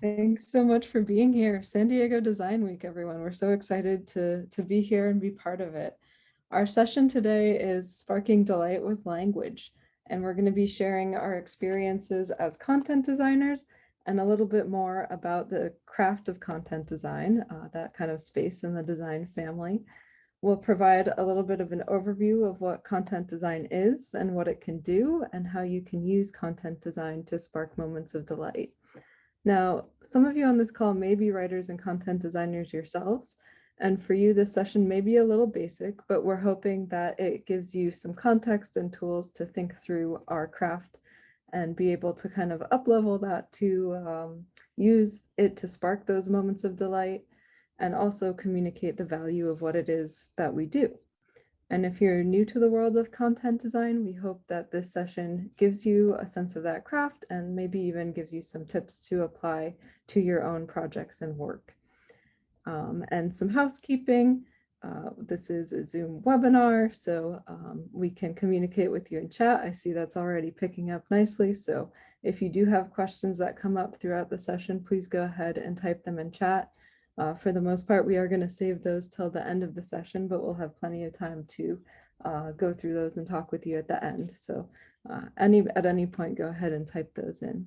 Thanks so much for being here. San Diego Design Week, everyone. We're so excited to be here and be part of it. Our session today is Sparking Delight with Language, and we're going to be sharing our experiences as content designers and a little bit more about the craft of content design, that kind of space in the design family. We'll provide a little bit of an overview of what content design is and what it can do and how you can use content design to spark moments of delight. Now, some of you on this call may be writers and content designers yourselves, and for you, this session may be a little basic, but we're hoping that it gives you some context and tools to think through our craft and be able to kind of up-level that to use it to spark those moments of delight and also communicate the value of what it is that we do. And if you're new to the world of content design, we hope that this session gives you a sense of that craft and maybe even gives you some tips to apply to your own projects and work. And some housekeeping. This is a Zoom webinar, so we can communicate with you in chat. I see that's already picking up nicely. So if you do have questions that come up throughout the session, please go ahead and type them in chat. For the most part, we are going to save those till the end of the session, but we'll have plenty of time to go through those and talk with you at the end. So at any point, go ahead and type those in.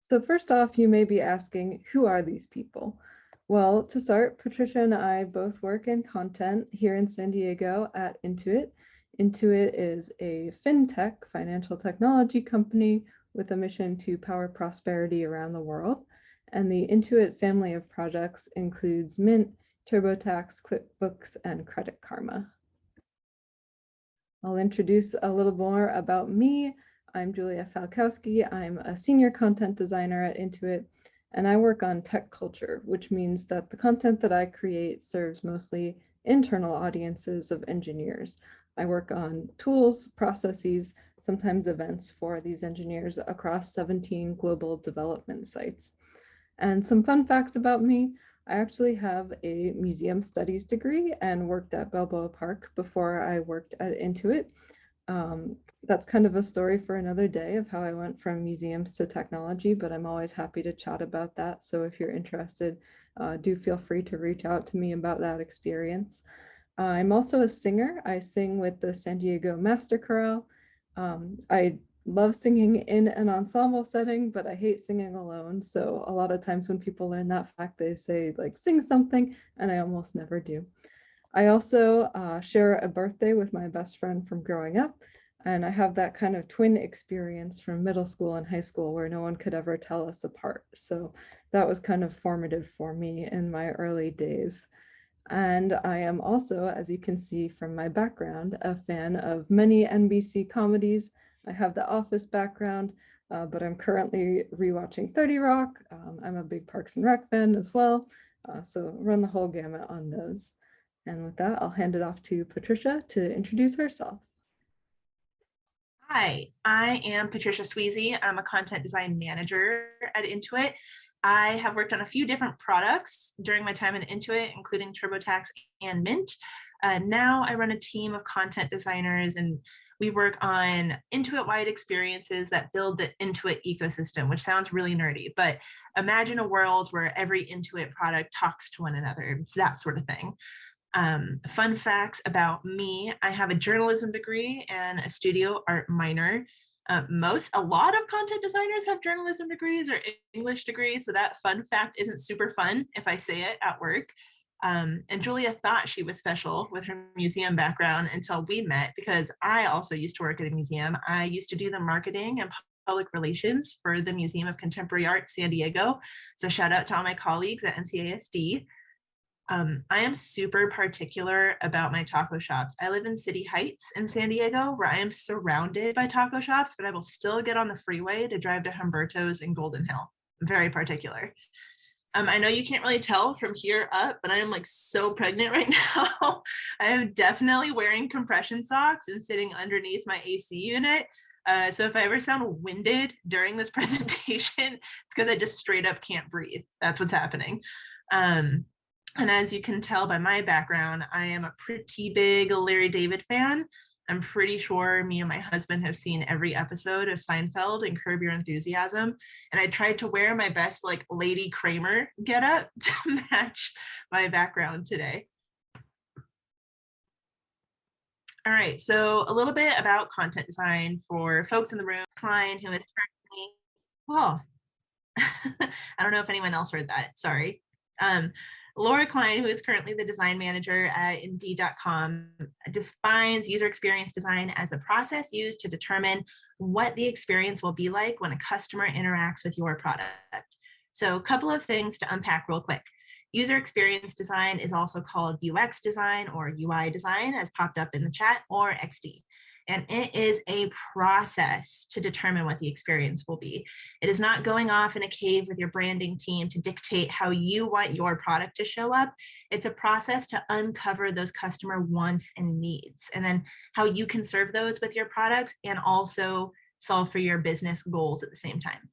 So first off, you may be asking, who are these people? Well, to start, Patricia and I both work in content here in San Diego at Intuit. Intuit is a fintech, financial technology company with a mission to power prosperity around the world. And the Intuit family of projects includes Mint, TurboTax, QuickBooks, and Credit Karma. I'll introduce a little more about me. I'm Julia Falkowski. I'm a senior content designer at Intuit, and I work on tech culture, which means that the content that I create serves mostly internal audiences of engineers. I work on tools, processes, sometimes events for these engineers across 17 global development sites. And some fun facts about me: I actually have a museum studies degree and worked at Balboa Park before I worked at Intuit. That's kind of a story for another day of how I went from museums to technology, but I'm always happy to chat about that. So if you're interested, do feel free to reach out to me about that experience. I'm also a singer. I sing with the San Diego Master Chorale. I love singing in an ensemble setting, but I hate singing alone. So a lot of times when people learn that fact, they say like, sing something, and I almost never do. I also share a birthday with my best friend from growing up, and I have that kind of twin experience from middle school and high school where no one could ever tell us apart. So that was kind of formative for me in my early days. And I am also, as you can see from my background, a fan of many NBC comedies. I have the Office background, but I'm currently rewatching 30 Rock. I'm a big Parks and Rec fan as well. So run the whole gamut on those. And with that, I'll hand it off to Patricia to introduce herself. Hi, I am Patricia Swesey. I'm a content design manager at Intuit. I have worked on a few different products during my time in Intuit, including TurboTax and Mint. Now I run a team of content designers, and we work on Intuit-wide experiences that build the Intuit ecosystem, which sounds really nerdy, but imagine a world where every Intuit product talks to one another. It's that sort of thing. Fun facts about me: I have a journalism degree and a studio art minor. A lot of content designers have journalism degrees or English degrees, so that fun fact isn't super fun if I say it at work. And Julia thought she was special with her museum background until we met, because I also used to work at a museum. I used to do the marketing and public relations for the Museum of Contemporary Art, San Diego. So shout out to all my colleagues at NCASD. I am super particular about my taco shops. I live in City Heights in San Diego, where I am surrounded by taco shops, but I will still get on the freeway to drive to Humberto's in Golden Hill. I'm very particular. I know you can't really tell from here up, but I am like so pregnant right now. I am definitely wearing compression socks and sitting underneath my AC unit. So if I ever sound winded during this presentation, it's because I just straight up can't breathe. That's what's happening. And as you can tell by my background, I am a pretty big Larry David fan. I'm pretty sure me and my husband have seen every episode of Seinfeld and Curb Your Enthusiasm. And I tried to wear my best like Lady Kramer getup to match my background today. All right, so a little bit about content design for folks in the room. Klein, who is currently, oh, I don't know if anyone else heard that, sorry. Laura Klein, who is currently the design manager at Indeed.com, defines user experience design as the process used to determine what the experience will be like when a customer interacts with your product. So a couple of things to unpack real quick. User experience design is also called UX design or UI design, as popped up in the chat, or XD. And it is a process to determine what the experience will be. It is not going off in a cave with your branding team to dictate how you want your product to show up. It's a process to uncover those customer wants and needs, and then how you can serve those with your products and also solve for your business goals at the same time.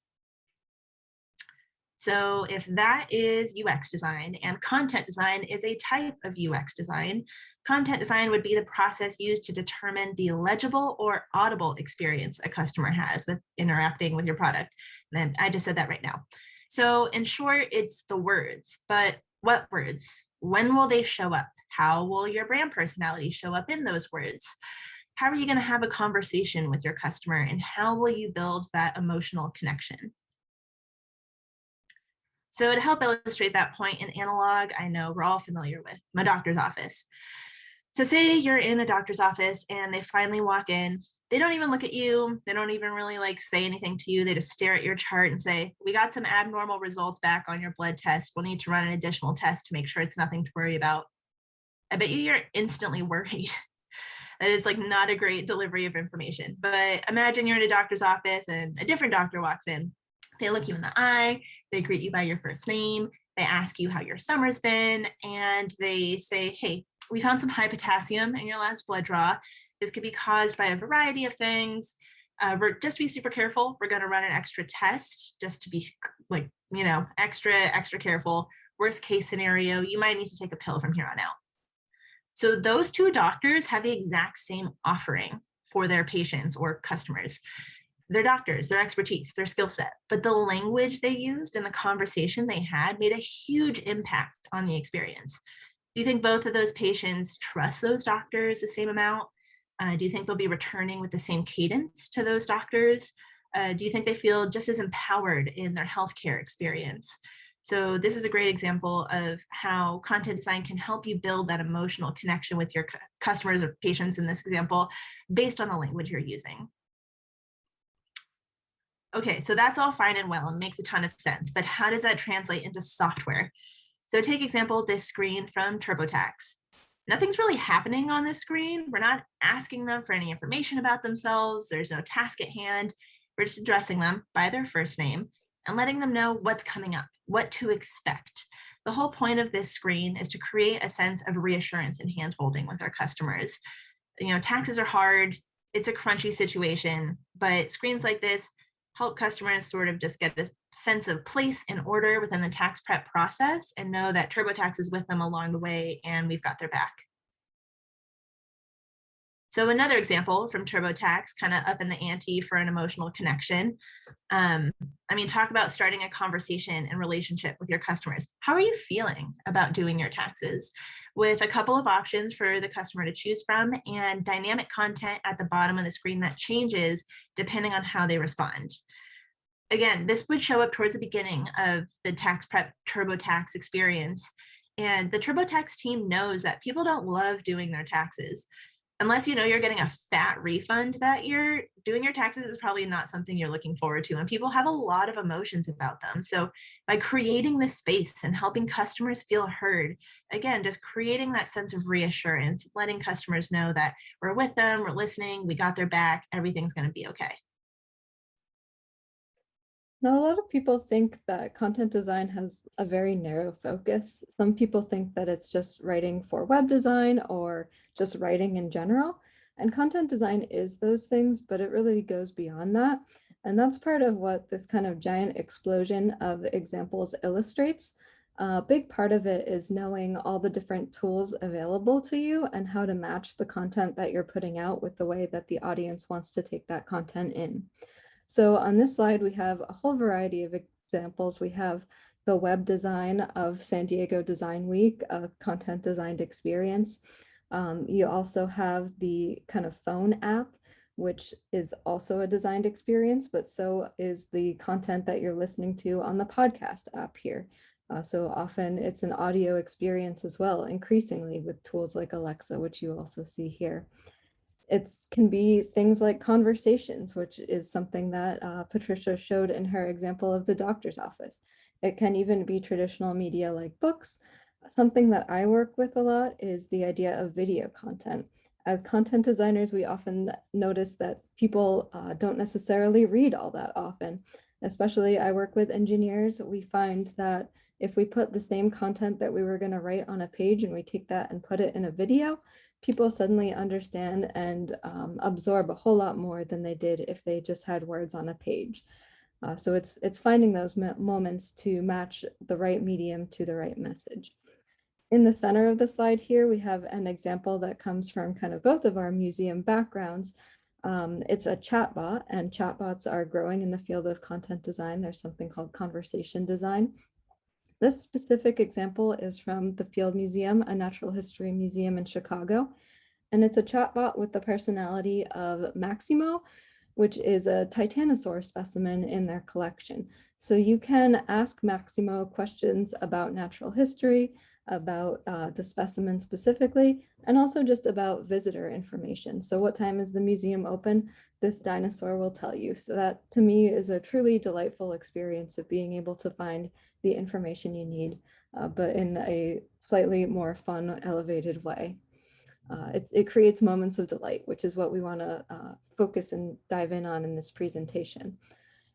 So if that is UX design, and content design is a type of UX design, content design would be the process used to determine the legible or audible experience a customer has with interacting with your product. And I just said that right now. So in short, it's the words, but what words? When will they show up? How will your brand personality show up in those words? How are you going to have a conversation with your customer, and how will you build that emotional connection? So to help illustrate that point, in analog, I know we're all familiar with my doctor's office. So say you're in a doctor's office and they finally walk in. They don't even look at you. They don't even really like say anything to you. They just stare at your chart and say, we got some abnormal results back on your blood test. We'll need to run an additional test to make sure it's nothing to worry about. I bet you're instantly worried. That is like not a great delivery of information. But imagine you're in a doctor's office and a different doctor walks in. They look you in the eye, they greet you by your first name, they ask you how your summer's been, and they say, hey, we found some high potassium in your last blood draw. This could be caused by a variety of things. Just to be super careful, we're gonna run an extra test just to be like, extra careful. Worst case scenario, you might need to take a pill from here on out. So those two doctors have the exact same offering for their patients or customers. They're doctors, their expertise, their skill set, but the language they used and the conversation they had made a huge impact on the experience. Do you think both of those patients trust those doctors the same amount? Do you think they'll be returning with the same cadence to those doctors? Do you think they feel just as empowered in their healthcare experience? So this is a great example of how content design can help you build that emotional connection with your customers or patients in this example, based on the language you're using. Okay, so that's all fine and well and makes a ton of sense, but how does that translate into software? So take example, this screen from TurboTax. Nothing's really happening on this screen. We're not asking them for any information about themselves. There's no task at hand. We're just addressing them by their first name and letting them know what's coming up, what to expect. The whole point of this screen is to create a sense of reassurance and hand-holding with our customers. Taxes are hard. It's a crunchy situation, but screens like this help customers sort of just get a sense of place and order within the tax prep process and know that TurboTax is with them along the way and we've got their back. So another example from TurboTax, kind of up in the ante for an emotional connection. Talk about starting a conversation and relationship with your customers. How are you feeling about doing your taxes? With a couple of options for the customer to choose from and dynamic content at the bottom of the screen that changes depending on how they respond. Again, this would show up towards the beginning of the tax prep TurboTax experience. And the TurboTax team knows that people don't love doing their taxes. Unless you're getting a fat refund that year, doing your taxes is probably not something you're looking forward to. And people have a lot of emotions about them. So by creating this space and helping customers feel heard, again, just creating that sense of reassurance, letting customers know that we're with them, we're listening, we got their back, everything's going to be okay. Now, a lot of people think that content design has a very narrow focus. Some people think that it's just writing for web design or just writing in general. And content design is those things, but it really goes beyond that. And that's part of what this kind of giant explosion of examples illustrates. A big part of it is knowing all the different tools available to you and how to match the content that you're putting out with the way that the audience wants to take that content in. So on this slide, we have a whole variety of examples. We have the web design of San Diego Design Week, a content designed experience. You also have the kind of phone app, which is also a designed experience, but so is the content that you're listening to on the podcast app here. So often it's an audio experience as well, increasingly with tools like Alexa, which you also see here. It can be things like conversations, which is something that Patricia showed in her example of the doctor's office. It can even be traditional media like books. Something that I work with a lot is the idea of video content. As content designers, we often notice that people don't necessarily read all that often. Especially I work with engineers, we find that if we put the same content that we were going to write on a page and we take that and put it in a video, people suddenly understand and absorb a whole lot more than they did if they just had words on a page. So it's finding those moments to match the right medium to the right message. In the center of the slide here, we have an example that comes from kind of both of our museum backgrounds. It's a chatbot, and chatbots are growing in the field of content design. There's something called conversation design. This specific example is from the Field Museum, a natural history museum in Chicago. And it's a chatbot with the personality of Maximo, which is a titanosaur specimen in their collection. So you can ask Maximo questions about natural history, about the specimen specifically, and also just about visitor information. So what time is the museum open? This dinosaur will tell you. So that to me is a truly delightful experience of being able to find the information you need, but in a slightly more fun, elevated way. It creates moments of delight, which is what we want to focus and dive in this presentation.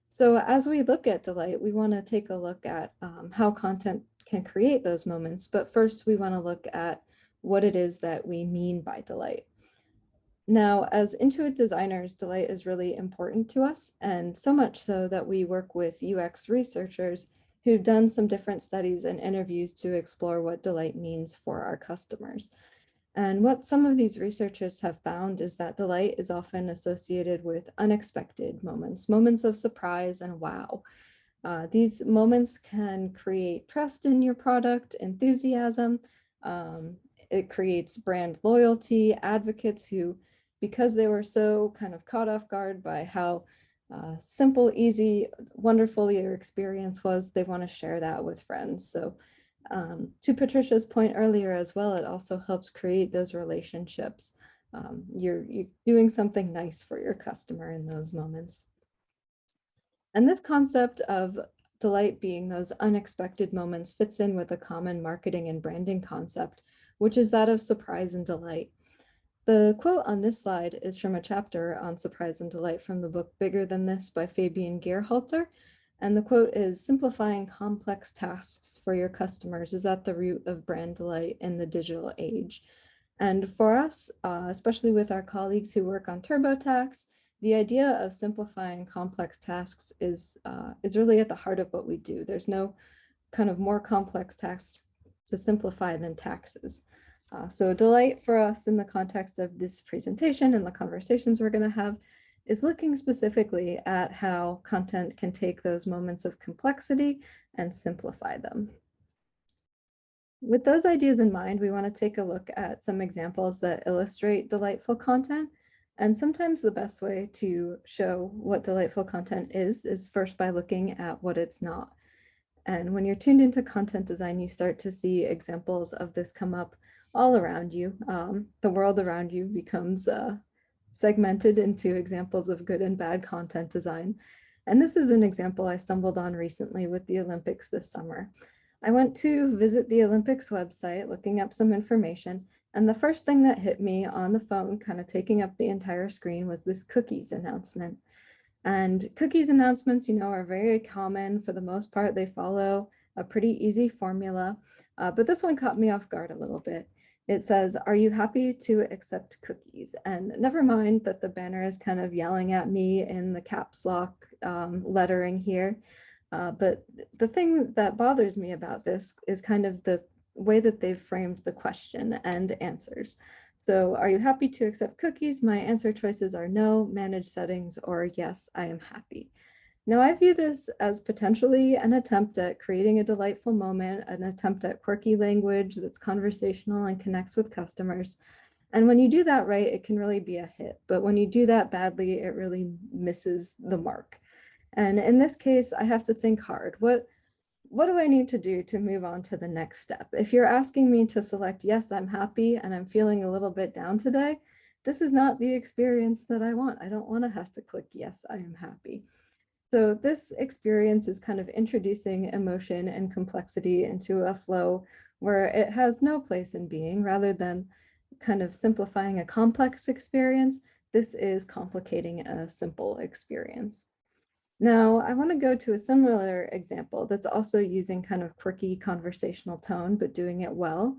So as we look at delight, we want to take a look at how content can create those moments. But first, we want to look at what it is that we mean by delight. Now, as Intuit designers, delight is really important to us, and so much so that we work with UX researchers who've done some different studies and interviews to explore what delight means for our customers. And what some of these researchers have found is that delight is often associated with unexpected moments, moments of surprise and wow. These moments can create trust in your product, enthusiasm. It creates brand loyalty, advocates who, because they were so kind of caught off guard by how simple, easy, wonderful your experience was, they want to share that with friends. So to Patricia's point earlier as well, it also helps create those relationships. You're doing something nice for your customer in those moments. And this concept of delight being those unexpected moments fits in with a common marketing and branding concept, which is that of surprise and delight. The quote on this slide is from a chapter on surprise and delight from the book Bigger Than This by Fabian Gerhalter. And the quote is, "Simplifying complex tasks for your customers is at the root of brand delight in the digital age." And for us, especially with our colleagues who work on TurboTax, the idea of simplifying complex tasks is really at the heart of what we do. There's no kind of more complex task to simplify than taxes. So delight for us in the context of this presentation and the conversations we're going to have is looking specifically at how content can take those moments of complexity and simplify them. With those ideas in mind, we want to take a look at some examples that illustrate delightful content. And sometimes the best way to show what delightful content is first by looking at what it's not. And when you're tuned into content design, you start to see examples of this come up all around you. The world around you becomes segmented into examples of good and bad content design. And this is an example I stumbled on recently with the Olympics this summer. I went to visit the Olympics website, looking up some information, and the first thing that hit me on the phone, kind of taking up the entire screen, was this cookies announcement. And cookies announcements, are very common. For the most part, they follow a pretty easy formula, but this one caught me off guard a little bit. It says, "Are you happy to accept cookies?" And never mind that the banner is kind of yelling at me in the caps lock lettering here. But the thing that bothers me about this is kind of the way that they've framed the question and answers. So are you happy to accept cookies? My answer choices are no, manage settings, or yes, I am happy. Now, I view this as potentially an attempt at creating a delightful moment, an attempt at quirky language that's conversational and connects with customers. And when you do that right, it can really be a hit. But when you do that badly, it really misses the mark. And in this case, I have to think hard. What do I need to do to move on to the next step? If you're asking me to select, yes, I'm happy and I'm feeling a little bit down today, this is not the experience that I want. I don't want to have to click, yes, I am happy. So this experience is kind of introducing emotion and complexity into a flow where it has no place in being. Rather than kind of simplifying a complex experience, this is complicating a simple experience. Now, I want to go to a similar example that's also using kind of quirky conversational tone, but doing it well.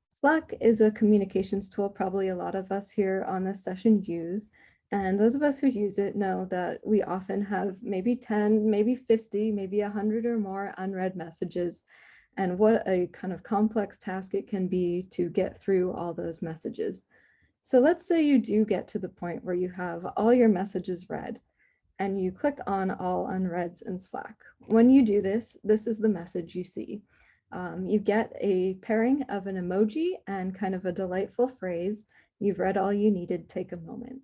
Slack is a communications tool probably a lot of us here on this session use. And those of us who use it know that we often have maybe 10, maybe 50, maybe 100 or more unread messages. And what a kind of complex task it can be to get through all those messages. So let's say you do get to the point where you have all your messages read, and you click on all unreads in Slack. When you do this, this is the message you see. You get a pairing of an emoji and kind of a delightful phrase. You've read all you needed, take a moment.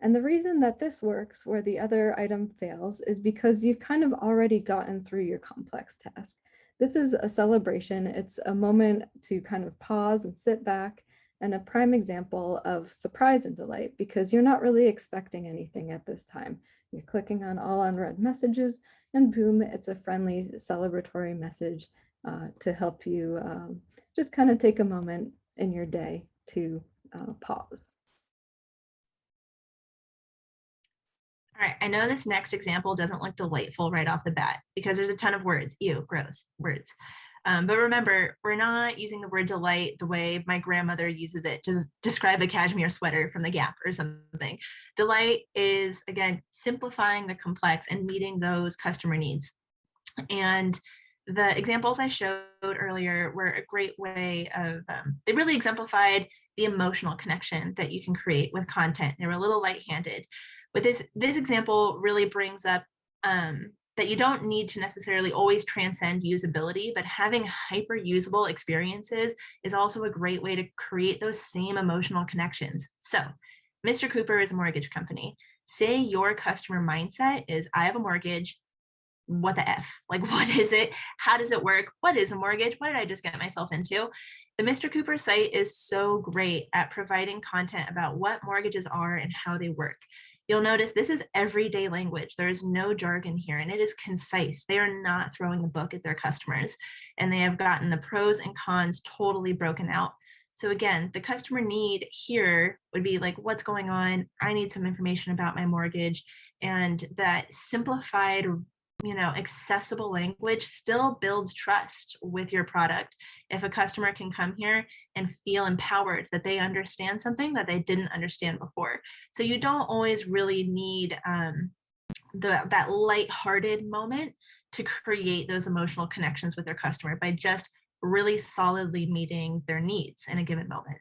And the reason that this works where the other item fails is because you've kind of already gotten through your complex task. This is a celebration. It's a moment to kind of pause and sit back, and a prime example of surprise and delight because you're not really expecting anything at this time. You're clicking on all unread messages and boom, it's a friendly celebratory message to help you just kind of take a moment in your day to pause. All right, I know this next example doesn't look delightful right off the bat because there's a ton of words, ew, gross words. But remember, we're not using the word delight the way my grandmother uses it to describe a cashmere sweater from the Gap or something. Delight is, again, simplifying the complex and meeting those customer needs. And the examples I showed earlier were a great way of, they really exemplified the emotional connection that you can create with content. They were a little light-handed. But this example really brings up that you don't need to necessarily always transcend usability, but having hyper usable experiences is also a great way to create those same emotional connections. So Mr. Cooper is a mortgage company. Say your customer mindset is, I have a mortgage, what the F? Like, what is it? How does it work? What is a mortgage? What did I just get myself into? The Mr. Cooper site is so great at providing content about what mortgages are and how they work. You'll notice this is everyday language. There is no jargon here, and it is concise. They are not throwing the book at their customers, and they have gotten the pros and cons totally broken out. So again, the customer need here would be like, what's going on? I need some information about my mortgage. And that simplified, accessible language still builds trust with your product. If a customer can come here and feel empowered that they understand something that they didn't understand before. So you don't always really need that lighthearted moment to create those emotional connections with their customer by just really solidly meeting their needs in a given moment.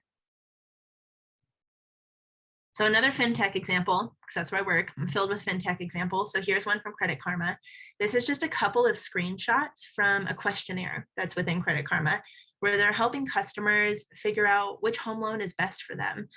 So another fintech example, because that's where I work, I'm filled with fintech examples. So here's one from Credit Karma. This is just a couple of screenshots from a questionnaire that's within Credit Karma, where they're helping customers figure out which home loan is best for them.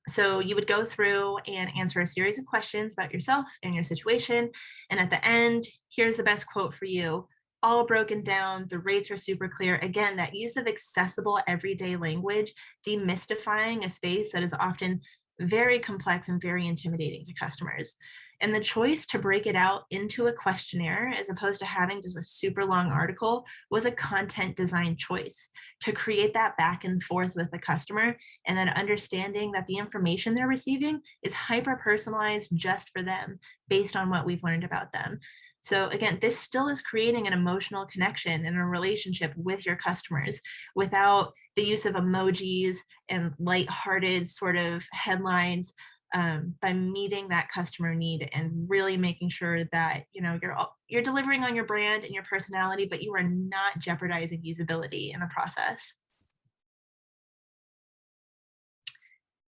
So you would go through and answer a series of questions about yourself and your situation. And at the end, here's the best quote for you. All broken down, the rates are super clear. Again, that use of accessible everyday language, demystifying a space that is often very complex and very intimidating to customers. And the choice to break it out into a questionnaire as opposed to having just a super long article was a content design choice to create that back and forth with the customer, and then understanding that the information they're receiving is hyper personalized just for them based on what we've learned about them. So again, this still is creating an emotional connection and a relationship with your customers without the use of emojis and lighthearted sort of headlines. by meeting that customer need and really making sure that you're delivering on your brand and your personality, but you are not jeopardizing usability in the process.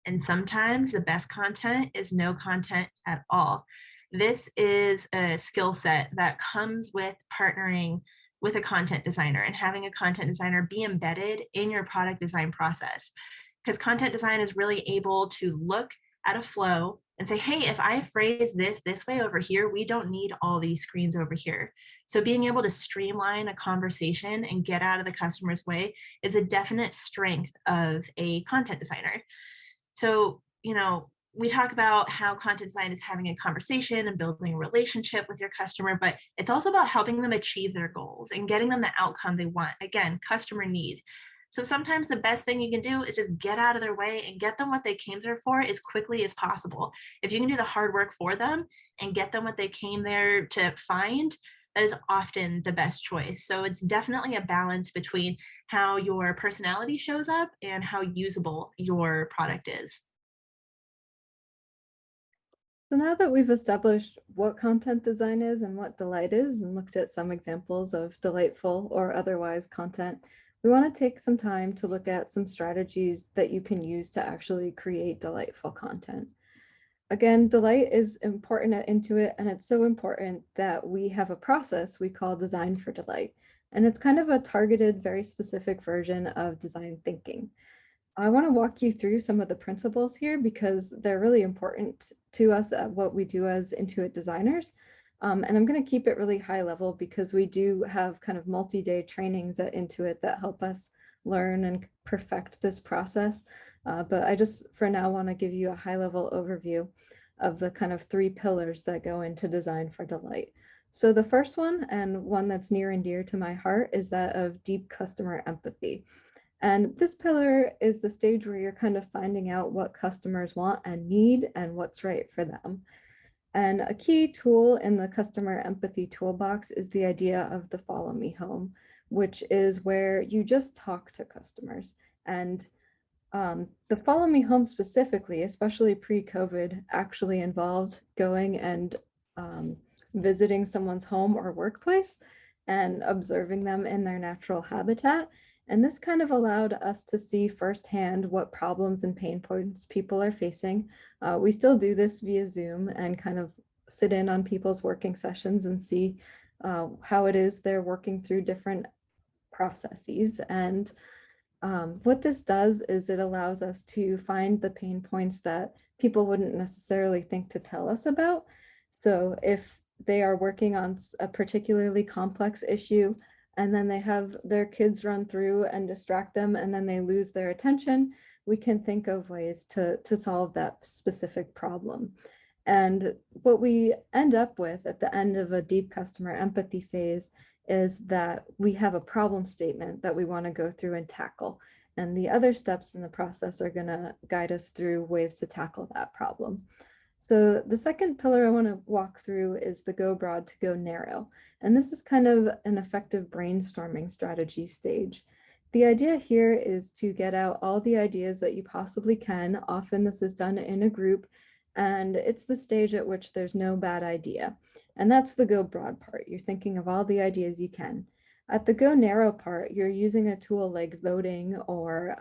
And sometimes the best content is no content at all. This is a skill set that comes with partnering with a content designer and having a content designer be embedded in your product design process. Because content design is really able to look at a flow and say, hey, if I phrase this way over here, we don't need all these screens over here. So being able to streamline a conversation and get out of the customer's way is a definite strength of a content designer. So, we talk about how content design is having a conversation and building a relationship with your customer, but it's also about helping them achieve their goals and getting them the outcome they want. Again, customer need. So sometimes the best thing you can do is just get out of their way and get them what they came there for as quickly as possible. If you can do the hard work for them and get them what they came there to find, that is often the best choice. So it's definitely a balance between how your personality shows up and how usable your product is. So now that we've established what content design is and what delight is, and looked at some examples of delightful or otherwise content, we want to take some time to look at some strategies that you can use to actually create delightful content. Again, delight is important at Intuit, and it's so important that we have a process we call Design for Delight. And it's kind of a targeted, very specific version of design thinking. I want to walk you through some of the principles here because they're really important to us at what we do as Intuit designers. And I'm going to keep it really high level because we do have kind of multi-day trainings at Intuit that help us learn and perfect this process. But I just, for now, want to give you a high level overview of the kind of 3 pillars that go into Design for Delight. So the first one, and one that's near and dear to my heart, is that of deep customer empathy. And this pillar is the stage where you're kind of finding out what customers want and need and what's right for them. And a key tool in the customer empathy toolbox is the idea of the follow me home, which is where you just talk to customers. And the follow me home specifically, especially pre-COVID, actually involved going and visiting someone's home or workplace and observing them in their natural habitat. And this kind of allowed us to see firsthand what problems and pain points people are facing. We still do this via Zoom and kind of sit in on people's working sessions and see how it is they're working through different processes. And what this does is it allows us to find the pain points that people wouldn't necessarily think to tell us about. So if they are working on a particularly complex issue, and then they have their kids run through and distract them, and then they lose their attention, we can think of ways to solve that specific problem. And what we end up with at the end of a deep customer empathy phase is that we have a problem statement that we want to go through and tackle. And the other steps in the process are going to guide us through ways to tackle that problem. So the second pillar I want to walk through is the go broad to go narrow. And this is kind of an effective brainstorming strategy stage. The idea here is to get out all the ideas that you possibly can. Often this is done in a group, and it's the stage at which there's no bad idea. And that's the go broad part. You're thinking of all the ideas you can. At the go narrow part, you're using a tool like voting or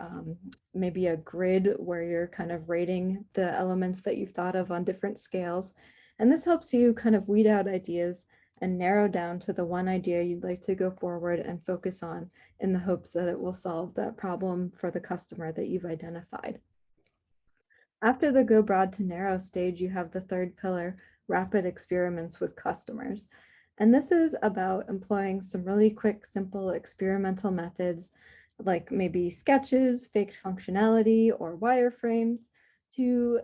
maybe a grid where you're kind of rating the elements that you've thought of on different scales. And this helps you kind of weed out ideas and narrow down to the one idea you'd like to go forward and focus on in the hopes that it will solve that problem for the customer that you've identified. After the go broad to narrow stage, you have the third pillar, rapid experiments with customers. And this is about employing some really quick, simple experimental methods, like maybe sketches, faked functionality, or wireframes, to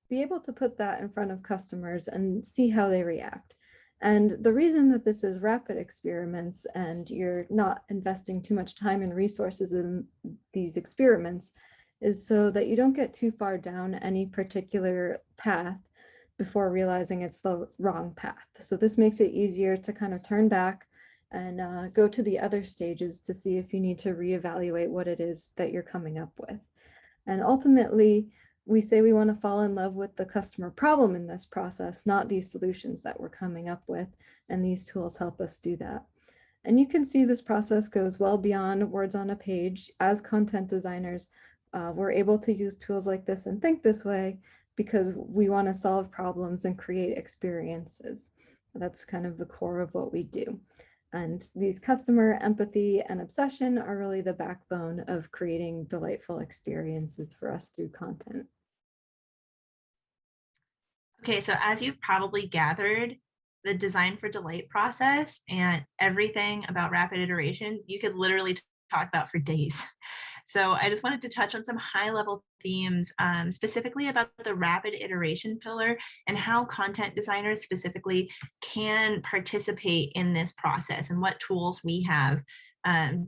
be able to put that in front of customers and see how they react. And the reason that this is rapid experiments and you're not investing too much time and resources in these experiments is so that you don't get too far down any particular path before realizing it's the wrong path. So this makes it easier to kind of turn back and go to the other stages to see if you need to reevaluate what it is that you're coming up with. And ultimately, We say we want to fall in love with the customer problem in this process, not these solutions that we're coming up with. And these tools help us do that. And you can see this process goes well beyond words on a page. As content designers, we're able to use tools like this and think this way because we want to solve problems and create experiences. That's kind of the core of what we do. And these customer empathy and obsession are really the backbone of creating delightful experiences for us through content. Okay, so as you've probably gathered, the design for delight process and everything about rapid iteration, you could literally talk about for days. So I just wanted to touch on some high-level themes, specifically about the rapid iteration pillar and how content designers specifically can participate in this process and what tools we have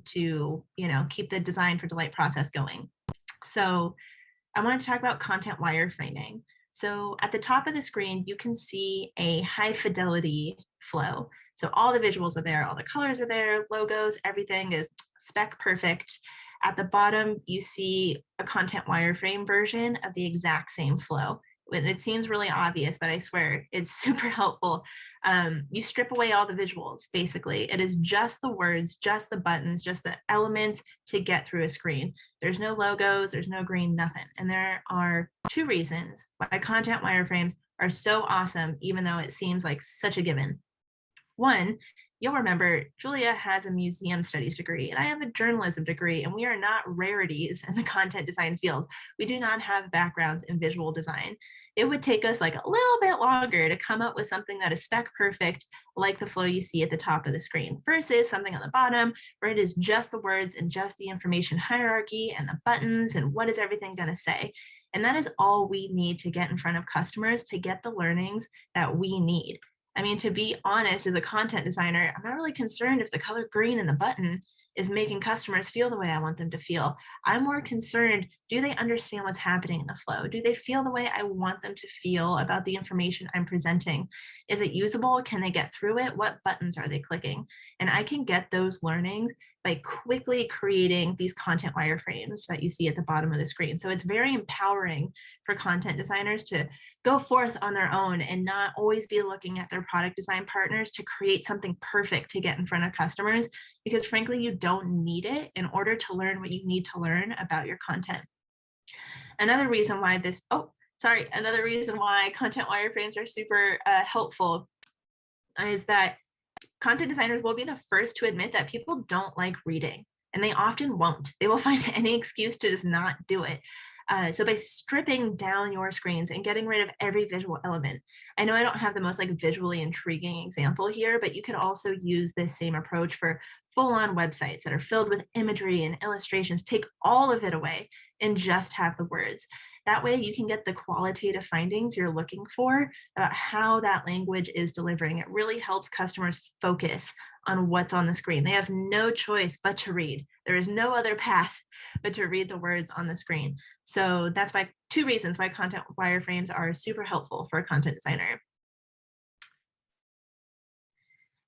to, keep the design for delight process going. So I wanted to talk about content wireframing. So at the top of the screen, you can see a high fidelity flow. So all the visuals are there, all the colors are there, logos, everything is spec perfect. At the bottom, you see a content wireframe version of the exact same flow. It seems really obvious, but I swear it's super helpful. You strip away all the visuals, basically. It is just the words, just the buttons, just the elements to get through a screen. There's no logos, there's no green, nothing. And there are two reasons why content wireframes are so awesome, even though it seems like such a given. One, you'll remember Julia has a museum studies degree and I have a journalism degree, and we are not rarities in the content design field. We do not have backgrounds in visual design. It would take us like a little bit longer to come up with something that is spec perfect, like the flow you see at the top of the screen, versus something on the bottom where it is just the words and just the information hierarchy and the buttons and what is everything going to say. And that is all we need to get in front of customers to get the learnings that we need. I mean, to be honest, as a content designer, I'm not really concerned if the color green in the button is making customers feel the way I want them to feel. I'm more concerned, do they understand what's happening in the flow? Do they feel the way I want them to feel about the information I'm presenting? Is it usable? Can they get through it? What buttons are they clicking? And I can get those learnings by quickly creating these content wireframes that you see at the bottom of the screen. So it's very empowering for content designers to go forth on their own and not always be looking at their product design partners to create something perfect to get in front of customers, because frankly, you don't need it in order to learn what you need to learn about your content. Another reason why another reason why content wireframes are super helpful is that content designers will be the first to admit that people don't like reading, and they often won't. They will find any excuse to just not do it. So by stripping down your screens and getting rid of every visual element, I know I don't have the most visually intriguing example here, but you could also use this same approach for full-on websites that are filled with imagery and illustrations. Take all of it away and just have the words. That way you can get the qualitative findings you're looking for about how that language is delivering. It really helps customers focus on what's on the screen. They have no choice but to read. There is no other path but to read the words on the screen. So that's why two reasons why content wireframes are super helpful for a content designer.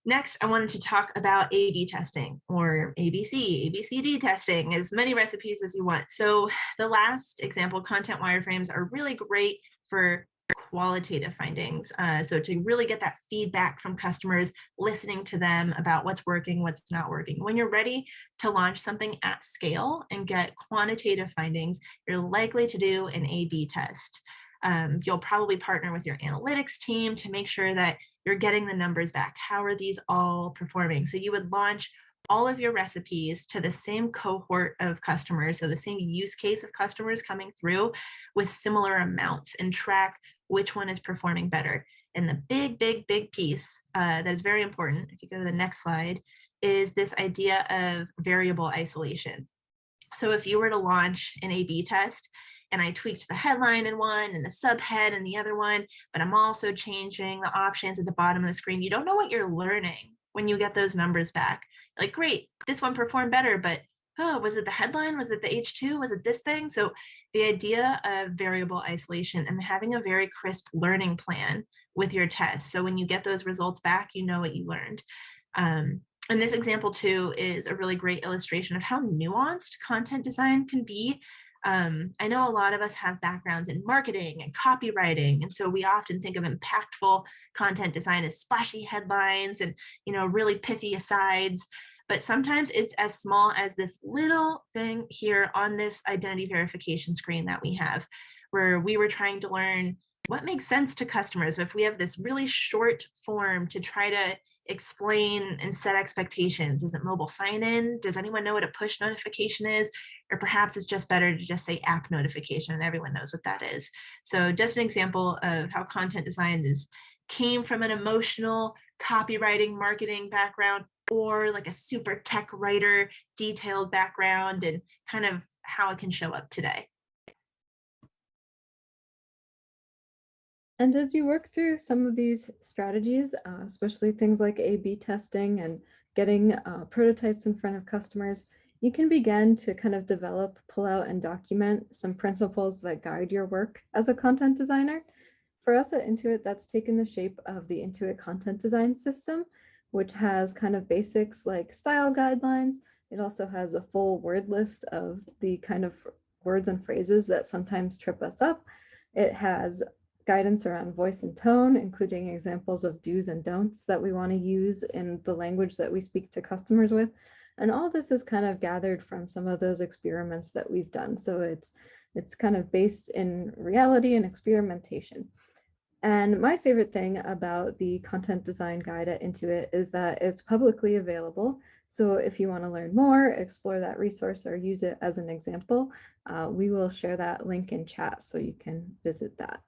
Next, I wanted to talk about A/B testing, or ABC, ABCD testing, as many recipes as you want. So the last example, content wireframes, are really great for qualitative findings. So to really get that feedback from customers, listening to them about what's working, what's not working. When you're ready to launch something at scale and get quantitative findings, you're likely to do an A/B test. You'll probably partner with your analytics team to make sure that you're getting the numbers back. How are these all performing? So you would launch all of your recipes to the same cohort of customers, so the same use case of customers coming through with similar amounts, and track which one is performing better. And the big piece that is very important, if you go to the next slide, is this idea of variable isolation. So if you were to launch an A/B test, and I tweaked the headline in one and the subhead in the other one, but I'm also changing the options at the bottom of the screen, you don't know what you're learning when you get those numbers back. Like, great, this one performed better, but oh, was it the headline? Was it the H2? Was it this thing? So the idea of variable isolation and having a very crisp learning plan with your tests. So when you get those results back, you know what you learned. And this example too is a really great illustration of how nuanced content design can be. I know a lot of us have backgrounds in marketing and copywriting, and so we often think of impactful content design as splashy headlines and, really pithy asides. But sometimes it's as small as this little thing here on this identity verification screen that we have, where we were trying to learn what makes sense to customers. If we have this really short form to try to explain and set expectations, is it mobile sign-in? Does anyone know what a push notification is? Or perhaps it's just better to just say app notification and everyone knows what that is. So just an example of how content design came from an emotional copywriting marketing background, or like a super tech writer detailed background, and kind of how it can show up today. And as you work through some of these strategies, especially things like A/B testing and getting prototypes in front of customers, you can begin to kind of develop, pull out, and document some principles that guide your work as a content designer. For us at Intuit, that's taken the shape of the Intuit content design system, which has kind of basics like style guidelines. It also has a full word list of the kind of words and phrases that sometimes trip us up. It has guidance around voice and tone, including examples of do's and don'ts that we want to use in the language that we speak to customers with. And all this is kind of gathered from some of those experiments that we've done. So it's kind of based in reality and experimentation. And my favorite thing about the content design guide at Intuit is that it's publicly available. So if you want to learn more, explore that resource, or use it as an example, we will share that link in chat so you can visit that.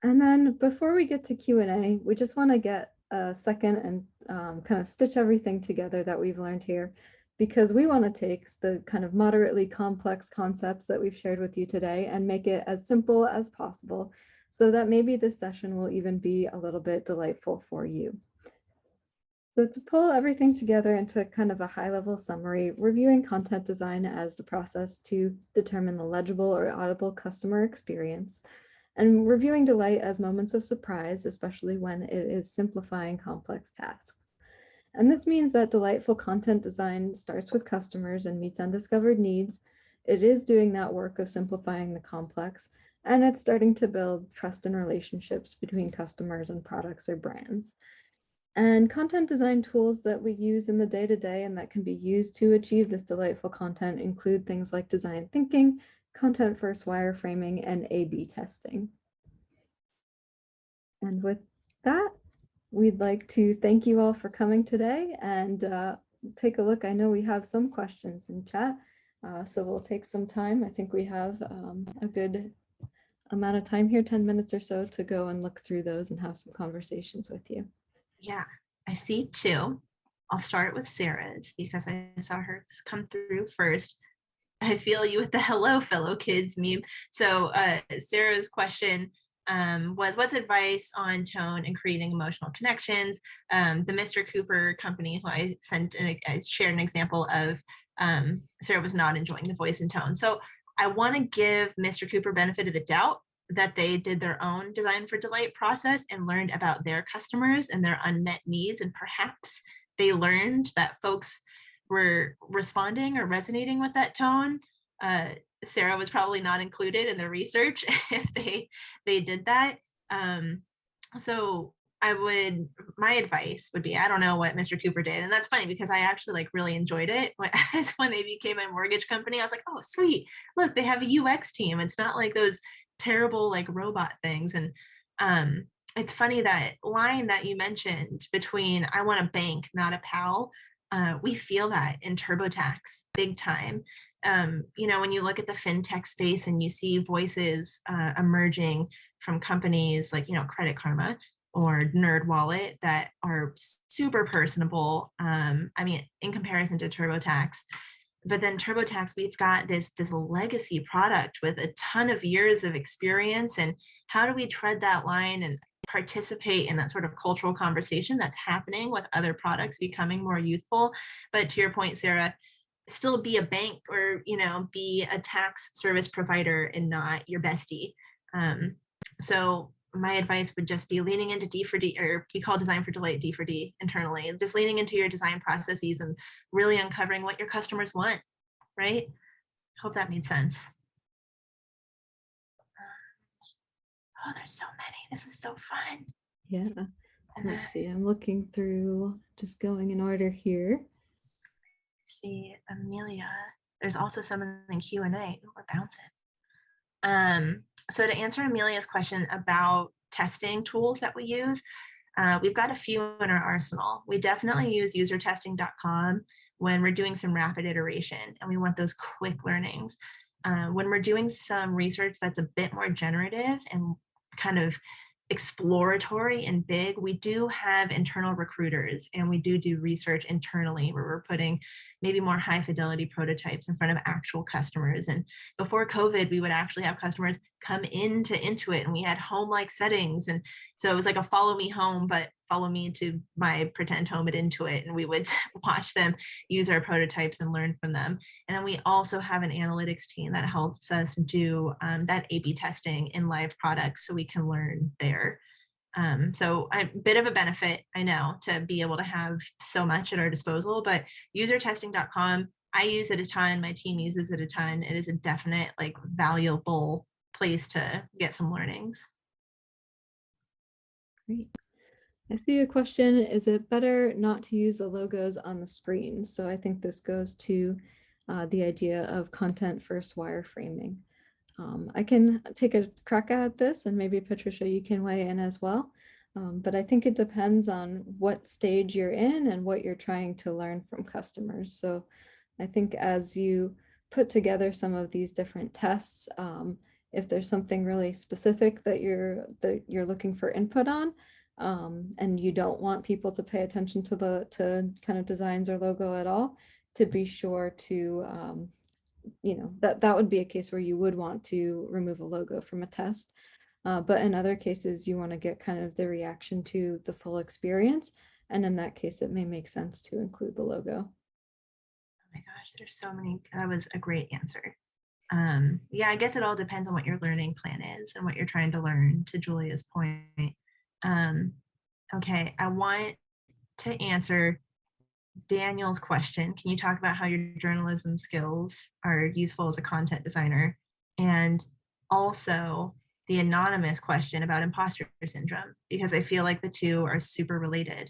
And then before we get to Q&A, we just want to get a second and kind of stitch everything together that we've learned here, because we want to take the kind of moderately complex concepts that we've shared with you today and make it as simple as possible, so that maybe this session will even be a little bit delightful for you. So to pull everything together into kind of a high-level summary, reviewing content design as the process to determine the legible or audible customer experience, and reviewing delight as moments of surprise, especially when it is simplifying complex tasks. And this means that delightful content design starts with customers and meets undiscovered needs. It is doing that work of simplifying the complex, and it's starting to build trust and relationships between customers and products or brands. And content design tools that we use in the day-to-day and that can be used to achieve this delightful content include things like design thinking, content first wireframing, and A/B testing. And with that, we'd like to thank you all for coming today and take a look. I know we have some questions in chat, so we'll take some time. I think we have a good amount of time here, 10 minutes or so, to go and look through those and have some conversations with you. Yeah, I see two. I'll start with Sarah's because I saw her come through first. I feel you with the hello fellow kids meme. So Sarah's question was, what's advice on tone and creating emotional connections? The Mr. Cooper company who I shared an example of, Sarah was not enjoying the voice and tone. So I want to give Mr. Cooper benefit of the doubt that they did their own design for delight process and learned about their customers and their unmet needs. And perhaps they learned that folks were responding or resonating with that tone. Sarah was probably not included in the research if they did that. So my advice would be, I don't know what Mr. Cooper did. And that's funny because I actually really enjoyed it. When they became a mortgage company, I was like, oh, sweet. Look, they have a UX team. It's not like those terrible robot things. And it's funny that line that you mentioned between I want a bank, not a pal. We feel that in TurboTax big time. When you look at the fintech space and you see voices emerging from companies like, Credit Karma or NerdWallet that are super personable, in comparison to TurboTax. But then TurboTax, we've got this legacy product with a ton of years of experience. And how do we tread that line and participate in that sort of cultural conversation that's happening with other products becoming more youthful? But to your point, Sarah, still be a bank or, be a tax service provider and not your bestie. So my advice would just be leaning into D for D, or we call design for delight D for D internally, just leaning into your design processes and really uncovering what your customers want, right? Hope that made sense. Oh, there's so many. This is so fun. Yeah. And then, Let's see. I'm looking through, just going in order here. see, Amelia. There's also some in the Q&A. Ooh, we're bouncing. So to answer Amelia's question about testing tools that we use, we've got a few in our arsenal. We definitely use usertesting.com when we're doing some rapid iteration and we want those quick learnings. When we're doing some research that's a bit more generative and kind of exploratory and big, we do have internal recruiters and we do research internally where we're putting maybe more high fidelity prototypes in front of actual customers. And before COVID, we would actually have customers come into Intuit and we had home-like settings. And so it was like a follow me home, but follow me to my pretend home at Intuit. And we would watch them use our prototypes and learn from them. And then we also have an analytics team that helps us do that A/B testing in live products so we can learn there. So a bit of a benefit, I know, to be able to have so much at our disposal, but usertesting.com, I use it a ton, my team uses it a ton. It is a definite, like, valuable place to get some learnings. Great. I see a question, is it better not to use the logos on the screen? So I think this goes to the idea of content first wireframing. I can take a crack at this and maybe Patricia, you can weigh in as well. But I think it depends on what stage you're in and what you're trying to learn from customers. So I think as you put together some of these different tests, if there's something really specific that you're looking for input on, and you don't want people to pay attention to kind of designs or logo at all, to be sure to that would be a case where you would want to remove a logo from a test. But in other cases, you want to get kind of the reaction to the full experience. And in that case, it may make sense to include the logo. Oh my gosh, there's so many. That was a great answer. Yeah, I guess it all depends on what your learning plan is and what you're trying to learn, to Julia's point. Okay, I want to answer Daniel's question. Can you talk about how your journalism skills are useful as a content designer? And also the anonymous question about imposter syndrome, because I feel like the two are super related.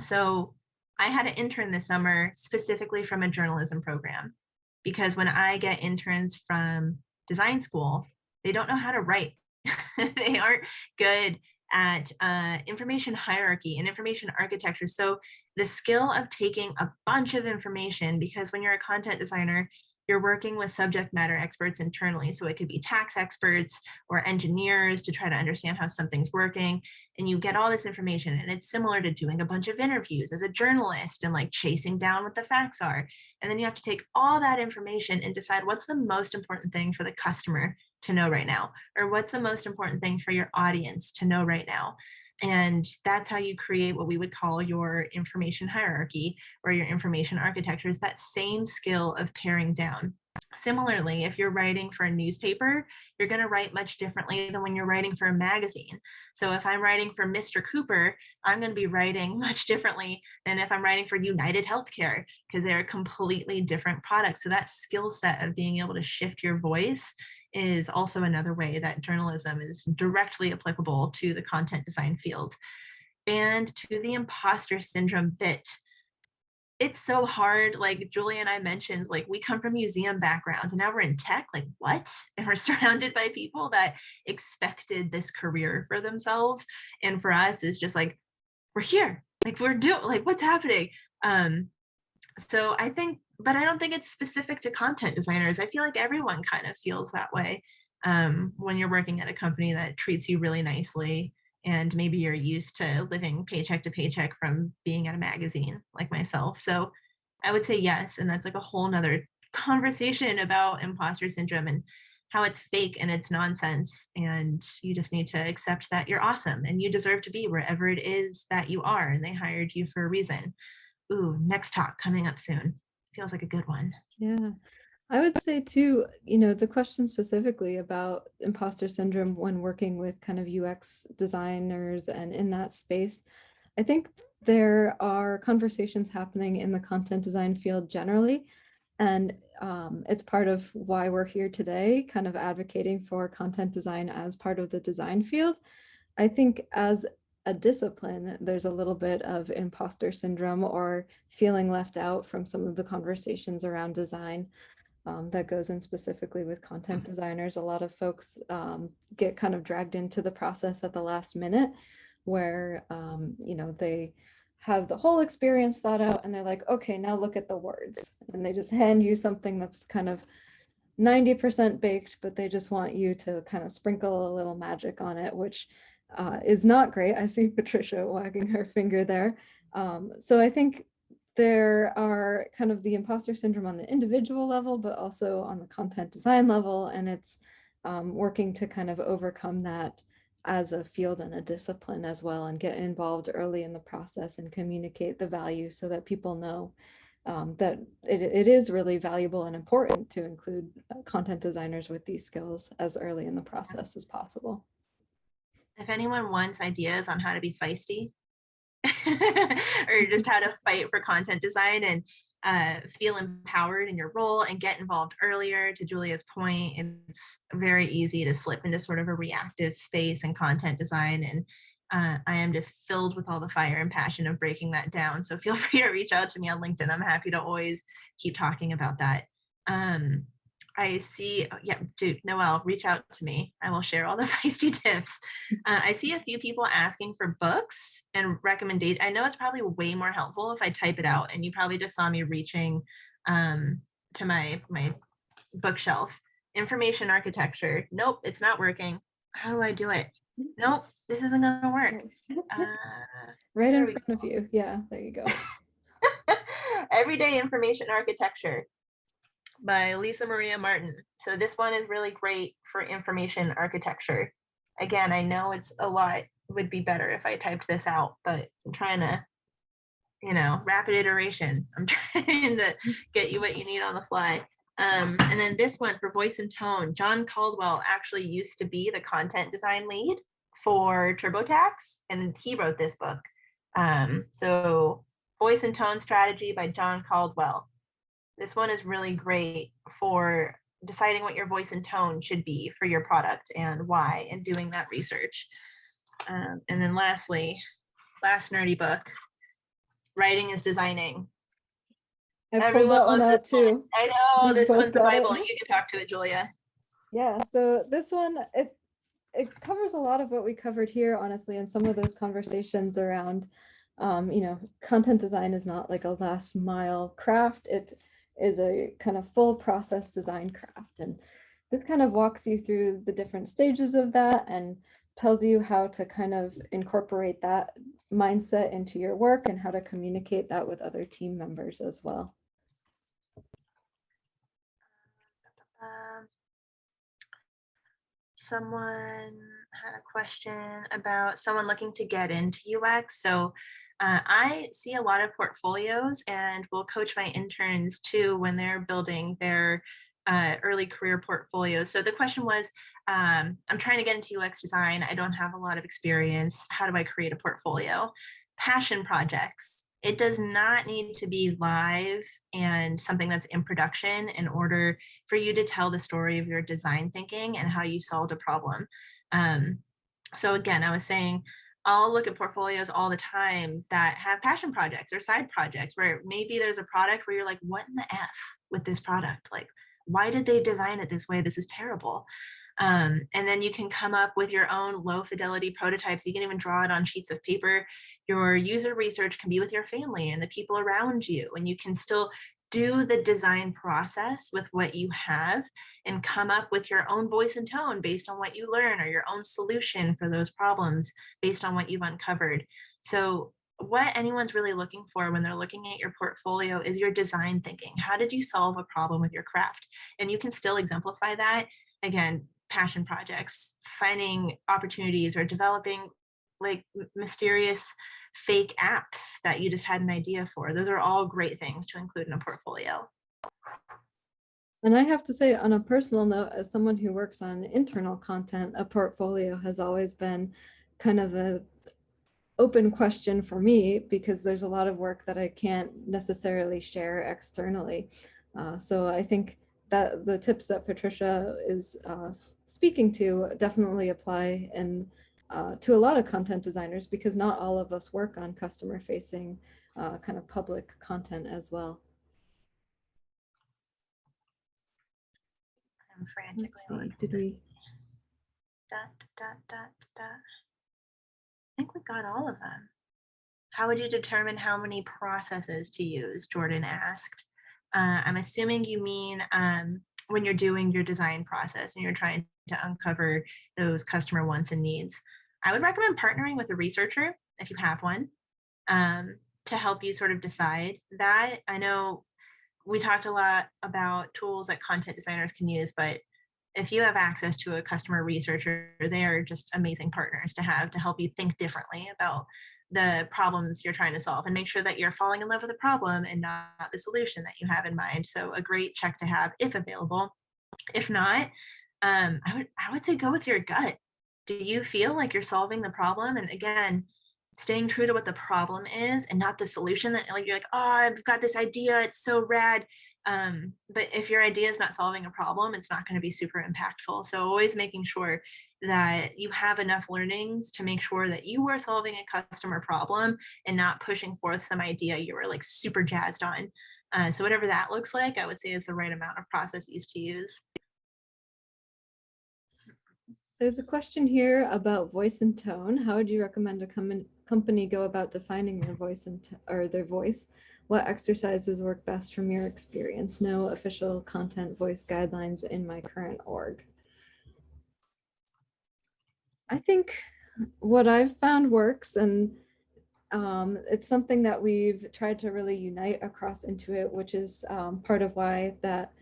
So I had an intern this summer specifically from a journalism program, because when I get interns from design school, they don't know how to write. They aren't good at information hierarchy and information architecture. So the skill of taking a bunch of information, because when you're a content designer, you're working with subject matter experts internally. So it could be tax experts or engineers to try to understand how something's working. And you get all this information. And it's similar to doing a bunch of interviews as a journalist and like chasing down what the facts are. And then you have to take all that information and decide what's the most important thing for the customer to know right now, or what's the most important thing for your audience to know right now. And that's how you create what we would call your information hierarchy or your information architecture, is that same skill of paring down. Similarly, if you're writing for a newspaper, you're going to write much differently than when you're writing for a magazine. So if I'm writing for Mr. Cooper, I'm going to be writing much differently than if I'm writing for United Healthcare, because they're completely different products. So that skill set of being able to shift your voice is also another way that journalism is directly applicable to the content design field. And to the imposter syndrome bit, it's so hard. Like Julia and I mentioned, like we come from museum backgrounds and now we're in tech, like what? And we're surrounded by people that expected this career for themselves. And for us, it's just like, we're here, like we're doing, like what's happening? So I think, but I don't think it's specific to content designers. I feel like everyone kind of feels that way when you're working at a company that treats you really nicely, and maybe you're used to living paycheck to paycheck from being at a magazine like myself. So I would say yes. And that's like a whole nother conversation about imposter syndrome and how it's fake and it's nonsense. And you just need to accept that you're awesome and you deserve to be wherever it is that you are. And they hired you for a reason. Ooh, next talk coming up soon. Feels like a good one. Yeah. I would say too, the question specifically about imposter syndrome when working with kind of UX designers and in that space, I think there are conversations happening in the content design field generally. And it's part of why we're here today, kind of advocating for content design as part of the design field. I think as a discipline, there's a little bit of imposter syndrome or feeling left out from some of the conversations around design. That goes in specifically with content designers. A lot of folks get kind of dragged into the process at the last minute where, you know, they have the whole experience thought out and they're like, okay, now look at the words. And they just hand you something that's kind of 90% baked, but they just want you to kind of sprinkle a little magic on it, which is not great. I see Patricia wagging her finger there. So I think there are kind of the imposter syndrome on the individual level, but also on the content design level. And it's working to kind of overcome that as a field and a discipline as well, and get involved early in the process and communicate the value so that people know that it is really valuable and important to include content designers with these skills as early in the process as possible. If anyone wants ideas on how to be feisty or just how to fight for content design and feel empowered in your role and get involved earlier, to Julia's point, it's very easy to slip into sort of a reactive space in content design. And I am just filled with all the fire and passion of breaking that down. So feel free to reach out to me on LinkedIn. I'm happy to always keep talking about that. I see, yeah, dude, Noelle, reach out to me. I will share all the feisty tips. I see a few people asking for books and recommendation. I know it's probably way more helpful if I type it out, and you probably just saw me reaching to my bookshelf. Information architecture. Nope, it's not working. How do I do it? Nope, this isn't gonna work. Right in front of you. Yeah, there you go. Everyday Information Architecture by Lisa Maria Martin. So this one is really great for information architecture. Again, I know it's a lot, it would be better if I typed this out, but I'm trying to, you know, rapid iteration. I'm trying to get you what you need on the fly. And then this one for voice and tone. John Caldwell actually used to be the content design lead for TurboTax, and he wrote this book. So Voice and Tone Strategy by John Caldwell. This one is really great for deciding what your voice and tone should be for your product and why, and doing that research. And then lastly, last nerdy book, Writing is Designing. I pulled that one out too. I know, this one's the Bible. You can talk to it, Julia. Yeah, so this one, it covers a lot of what we covered here, honestly, and some of those conversations around, you know, content design is not like a last mile craft. It is a kind of full process design craft. And this kind of walks you through the different stages of that and tells you how to kind of incorporate that mindset into your work and how to communicate that with other team members as well. Someone had a question about someone looking to get into UX. So I see a lot of portfolios, and will coach my interns too when they're building their early career portfolios. So the question was, I'm trying to get into UX design. I don't have a lot of experience. How do I create a portfolio? Passion projects. It does not need to be live and something that's in production in order for you to tell the story of your design thinking and how you solved a problem. So again, I was saying, I'll look at portfolios all the time that have passion projects or side projects where maybe there's a product where you're like, what in the F with this product? Like, why did they design it this way? This is terrible. And then you can come up with your own low fidelity prototypes. You can even draw it on sheets of paper. Your user research can be with your family and the people around you, and you can still do the design process with what you have and come up with your own voice and tone based on what you learn, or your own solution for those problems based on what you've uncovered. So what anyone's really looking for when they're looking at your portfolio is your design thinking. How did you solve a problem with your craft? And you can still exemplify that. Again, passion projects, finding opportunities, or developing like mysterious fake apps that you just had an idea for. Those are all great things to include in a portfolio. And I have to say, on a personal note, as someone who works on internal content, a portfolio has always been kind of a open question for me, because there's a lot of work that I can't necessarily share externally. So I think that the tips that Patricia is speaking to definitely apply and to a lot of content designers, because not all of us work on customer facing kind of public content as well. I'm frantically Let's see, did we? I think we got all of them. How would you determine how many processes to use? Jordan asked. I'm assuming you mean when you're doing your design process and you're trying to uncover those customer wants and needs. I would recommend partnering with a researcher if you have one to help you sort of decide that. I know we talked a lot about tools that content designers can use, but if you have access to a customer researcher, they are just amazing partners to have to help you think differently about the problems you're trying to solve and make sure that you're falling in love with the problem and not the solution that you have in mind. So a great check to have if available. If not, I would say go with your gut. Do you feel like you're solving the problem? And again, staying true to what the problem is and not the solution that like you're like, oh, I've got this idea, it's so rad. But if your idea is not solving a problem, it's not going to be super impactful. So always making sure that you have enough learnings to make sure that you are solving a customer problem and not pushing forth some idea you were like super jazzed on. So whatever that looks like, I would say is the right amount of processes to use. There's a question here about voice and tone. How would you recommend a company go about defining their voice or their voice? What exercises work best from your experience? No official content voice guidelines in my current org. I think what I've found works, and it's something that we've tried to really unite across Intuit, which is part of why that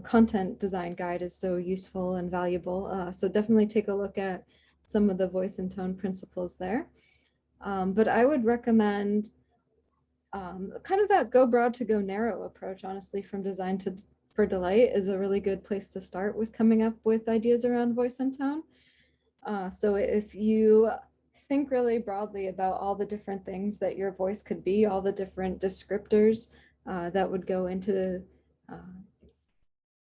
content design guide is so useful and valuable. So definitely take a look at some of the voice and tone principles there. But I would recommend kind of that go broad to go narrow approach, honestly, from design to for delight is a really good place to start with coming up with ideas around voice and tone. So if you think really broadly about all the different things that your voice could be, all the different descriptors that would go into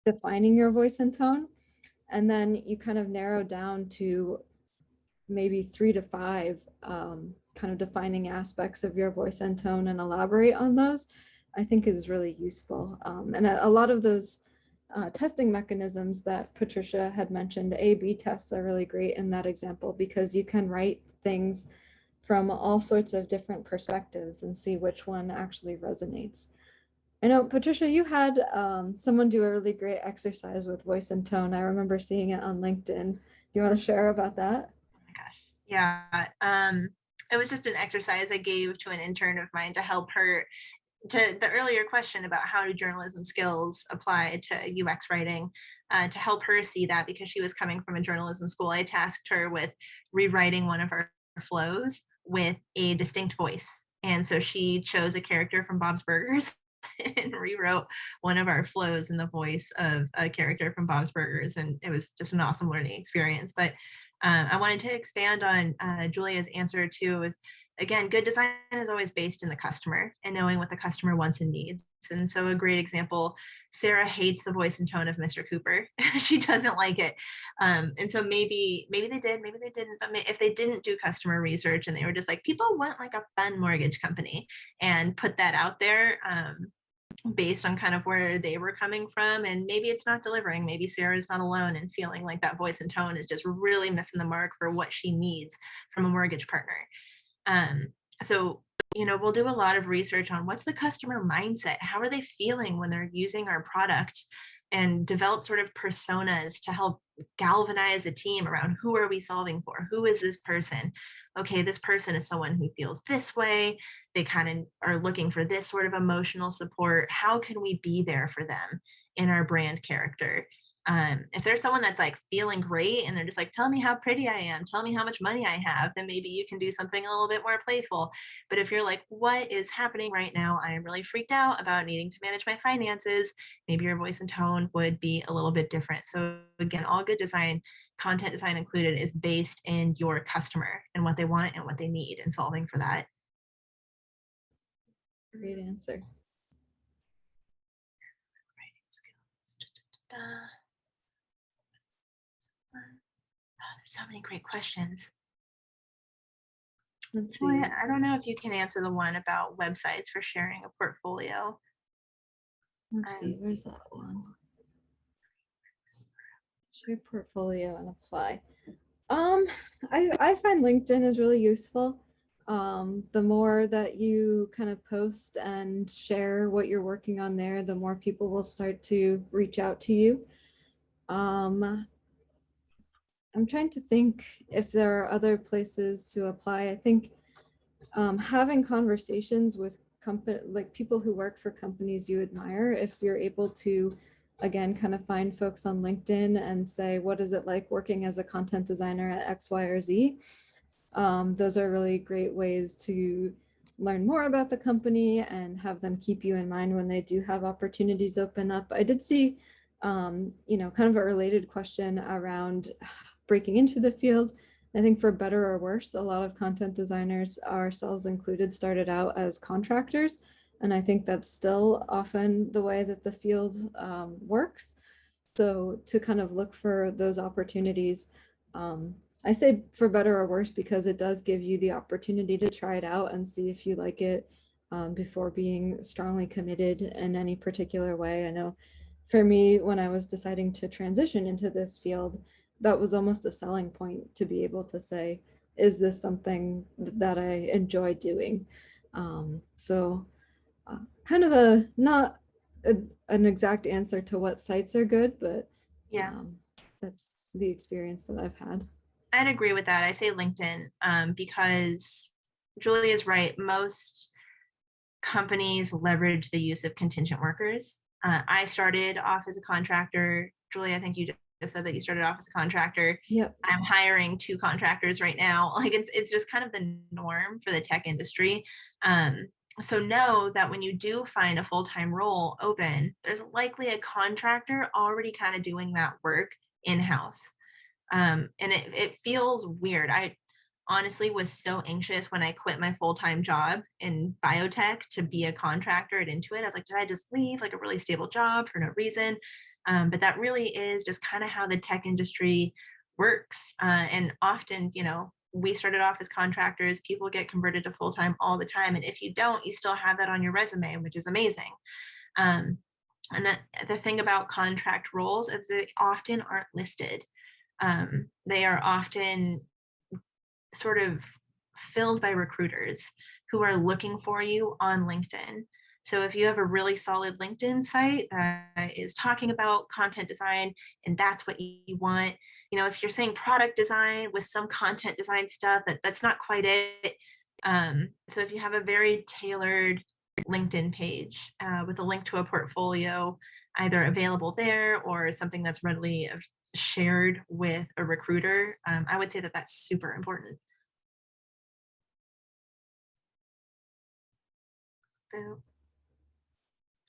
defining your voice and tone, and then you kind of narrow down to maybe 3 to 5 kind of defining aspects of your voice and tone and elaborate on those, I think is really useful. And a lot of those testing mechanisms that Patricia had mentioned, A/B tests are really great in that example, because you can write things from all sorts of different perspectives and see which one actually resonates. I know, Patricia, you had someone do a really great exercise with voice and tone. I remember seeing it on LinkedIn. Do you want to share about that? Oh my gosh. Yeah. It was just an exercise I gave to an intern of mine to help her to the earlier question about how do journalism skills apply to UX writing, to help her see that, because she was coming from a journalism school. I tasked her with rewriting one of our flows with a distinct voice. And so she chose a character from Bob's Burgers and rewrote one of our flows in the voice of a character from Bob's Burgers. And it was just an awesome learning experience. But I wanted to expand on Julia's answer too. Again, good design is always based in the customer and knowing what the customer wants and needs. And so a great example, Sarah hates the voice and tone of Mr. Cooper. She doesn't like it. And so maybe they did, maybe they didn't, but if they didn't do customer research and they were just like, people want like a fun mortgage company, and put that out there, based on kind of where they were coming from, and maybe it's not delivering. Maybe Sarah's not alone in feeling like that voice and tone is just really missing the mark for what she needs from a mortgage partner. So, we'll do a lot of research on what's the customer mindset, how are they feeling when they're using our product, and develop sort of personas to help galvanize a team around who are we solving for? Who is this person? Okay, this person is someone who feels this way. They kind of are looking for this sort of emotional support. How can we be there for them in our brand character? If there's someone that's like feeling great and they're just like, tell me how pretty I am, tell me how much money I have, then maybe you can do something a little bit more playful. But if you're like, what is happening right now? I am really freaked out about needing to manage my finances. Maybe your voice and tone would be a little bit different. So again, all good design, content design included, is based in your customer and what they want and what they need and solving for that. Great answer. There's so many great questions. Let's Julia, see. I don't know if you can answer the one about websites for sharing a portfolio. Let's see. Where's that one? Share portfolio and apply. I find LinkedIn is really useful. The more that you kind of post and share what you're working on there, the more people will start to reach out to you. I'm trying to think if there are other places to apply. I think having conversations with like people who work for companies you admire, if you're able to, again, kind of find folks on LinkedIn and say, what is it like working as a content designer at X, Y, or Z? Those are really great ways to learn more about the company and have them keep you in mind when they do have opportunities open up. I did see, kind of a related question around breaking into the field. I think for better or worse, a lot of content designers, ourselves included, started out as contractors. And I think that's still often the way that the field works. So to kind of look for those opportunities, I say for better or worse, because it does give you the opportunity to try it out and see if you like it before being strongly committed in any particular way. I know for me, when I was deciding to transition into this field, that was almost a selling point to be able to say, is this something that I enjoy doing? So kind of not an exact answer to what sites are good, but Yeah, that's the experience that I've had. I'd agree with that. I say LinkedIn because Julia is right. Most companies leverage the use of contingent workers. I started off as a contractor. Julia, I think you just said that you started off as a contractor. Yep. I'm hiring 2 contractors right now. Like it's just kind of the norm for the tech industry. So know that when you do find a full-time role open, there's likely a contractor already kind of doing that work in-house. And it feels weird. I honestly was so anxious when I quit my full-time job in biotech to be a contractor at Intuit. I was like, did I just leave like a really stable job for no reason? But that really is just kind of how the tech industry works. And often, we started off as contractors, people get converted to full-time all the time. And if you don't, you still have that on your resume, which is amazing. And the thing about contract roles is they often aren't listed. They are often sort of filled by recruiters who are looking for you on LinkedIn. So if you have a really solid LinkedIn site that is talking about content design and that's what you want, if you're saying product design with some content design stuff, that's not quite it. So if you have a very tailored LinkedIn page with a link to a portfolio, either available there or something that's readily shared with a recruiter, I would say that that's super important.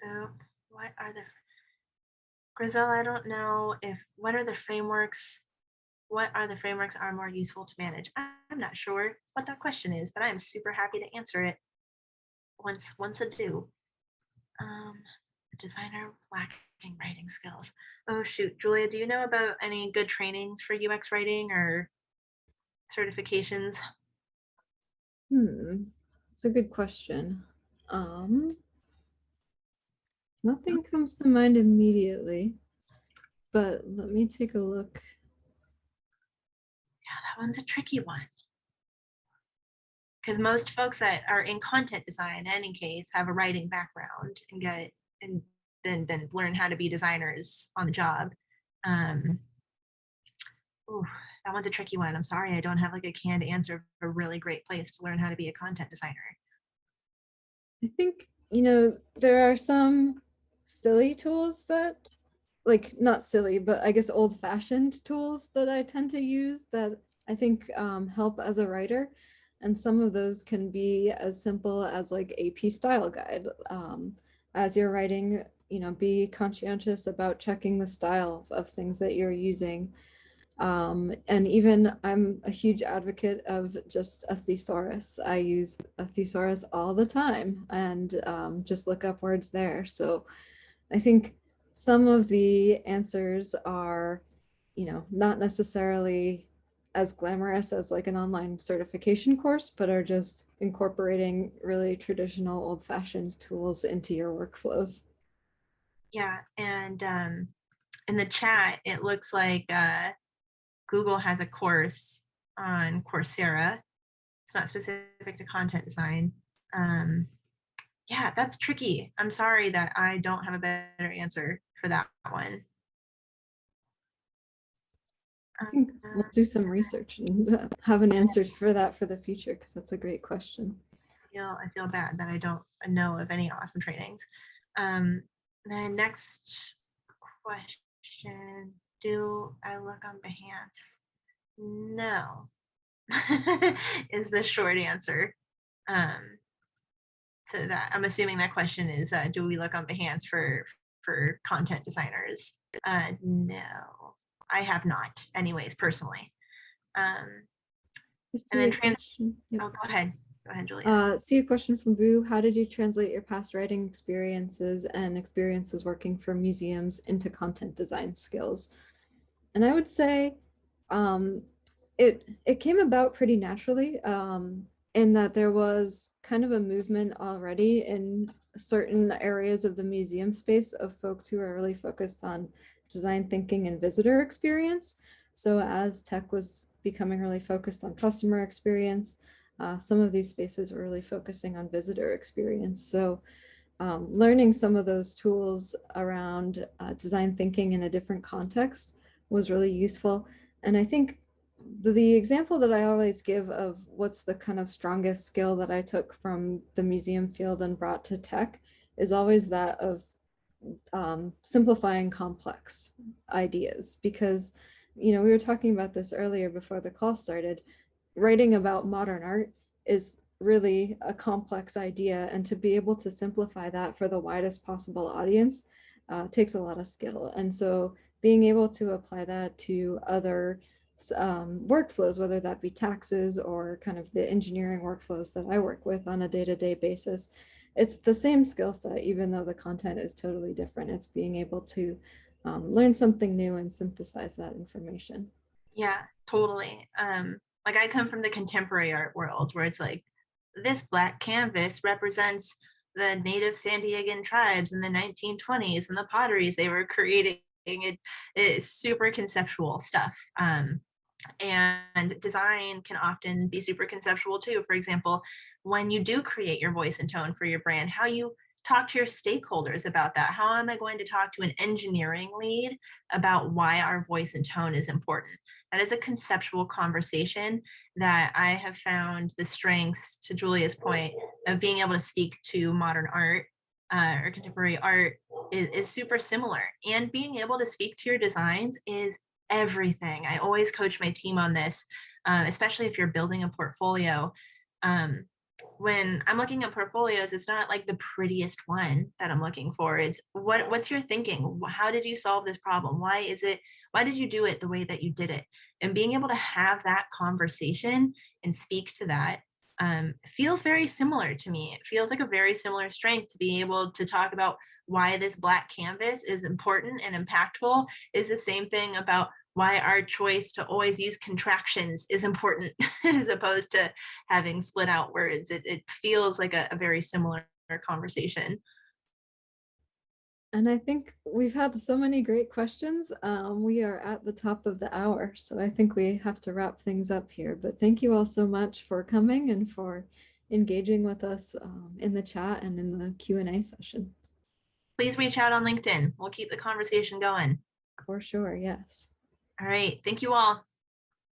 So what are the Griselle, I don't know what are the frameworks are more useful to manage? I'm not sure what that question is, but I am super happy to answer it once I do. Designer lacking writing skills. Oh shoot, Julia, do you know about any good trainings for UX writing or certifications? It's a good question. Nothing comes to mind immediately, but let me take a look. Yeah, that one's a tricky one. Because most folks that are in content design, in any case, have a writing background and then learn how to be designers on the job. Ooh, that one's a tricky one. I'm sorry, I don't have like a canned answer for a really great place to learn how to be a content designer. I think, there are some silly tools that, like, not silly, but I guess old-fashioned tools that I tend to use that I think help as a writer. And some of those can be as simple as like AP style guide. As you're writing, be conscientious about checking the style of things that you're using. And even I'm a huge advocate of just a thesaurus. I use a thesaurus all the time and just look up words there. So I think some of the answers are, not necessarily as glamorous as like an online certification course, but are just incorporating really traditional old-fashioned tools into your workflows. Yeah, and in the chat, it looks like Google has a course on Coursera. It's not specific to content design. Yeah, that's tricky. I'm sorry that I don't have a better answer for that one. I think we'll do some research and have an answer for that for the future, because that's a great question. I feel bad that I don't know of any awesome trainings. The next question, do I look on Behance? No, is the short answer to that. I'm assuming that question is, do we look on Behance for content designers? No, I have not anyways, personally. And then Yep. Oh, go ahead. Go ahead, Julia. See a question from Boo. How did you translate your past writing experiences and experiences working for museums into content design skills? And I would say it came about pretty naturally, in that there was kind of a movement already in certain areas of the museum space of folks who are really focused on design thinking and visitor experience. So as tech was becoming really focused on customer experience, some of these spaces were really focusing on visitor experience. So learning some of those tools around design thinking in a different context was really useful. And I think the example that I always give of what's the kind of strongest skill that I took from the museum field and brought to tech is always that of simplifying complex ideas. Because, we were talking about this earlier before the call started. Writing about modern art is really a complex idea, and to be able to simplify that for the widest possible audience takes a lot of skill. And so being able to apply that to other workflows, whether that be taxes or kind of the engineering workflows that I work with on a day-to-day basis, it's the same skill set, even though the content is totally different. It's being able to learn something new and synthesize that information. Yeah, totally. Like I come from the contemporary art world where it's like, this black canvas represents the native San Diegan tribes in the 1920s and the potteries they were creating. It is super conceptual stuff. And design can often be super conceptual too. For example, when you do create your voice and tone for your brand, how you talk to your stakeholders about that. How am I going to talk to an engineering lead about why our voice and tone is important? That is a conceptual conversation that I have found the strengths, to Julia's point, of being able to speak to modern art or contemporary art is super similar. And being able to speak to your designs is everything. I always coach my team on this, especially if you're building a portfolio. When I'm looking at portfolios, it's not like the prettiest one that I'm looking for. It's what's your thinking? How did you solve this problem? Why did you do it the way that you did it? And being able to have that conversation and speak to that feels very similar to me. It feels like a very similar strength to be able to talk about why this black canvas is important and impactful is the same thing about why our choice to always use contractions is important as opposed to having split out words. It feels like a very similar conversation. And I think we've had so many great questions. We are at the top of the hour, so I think we have to wrap things up here. But thank you all so much for coming and for engaging with us in the chat and in the Q&A session. Please reach out on LinkedIn. We'll keep the conversation going. For sure, yes. All right. Thank you all.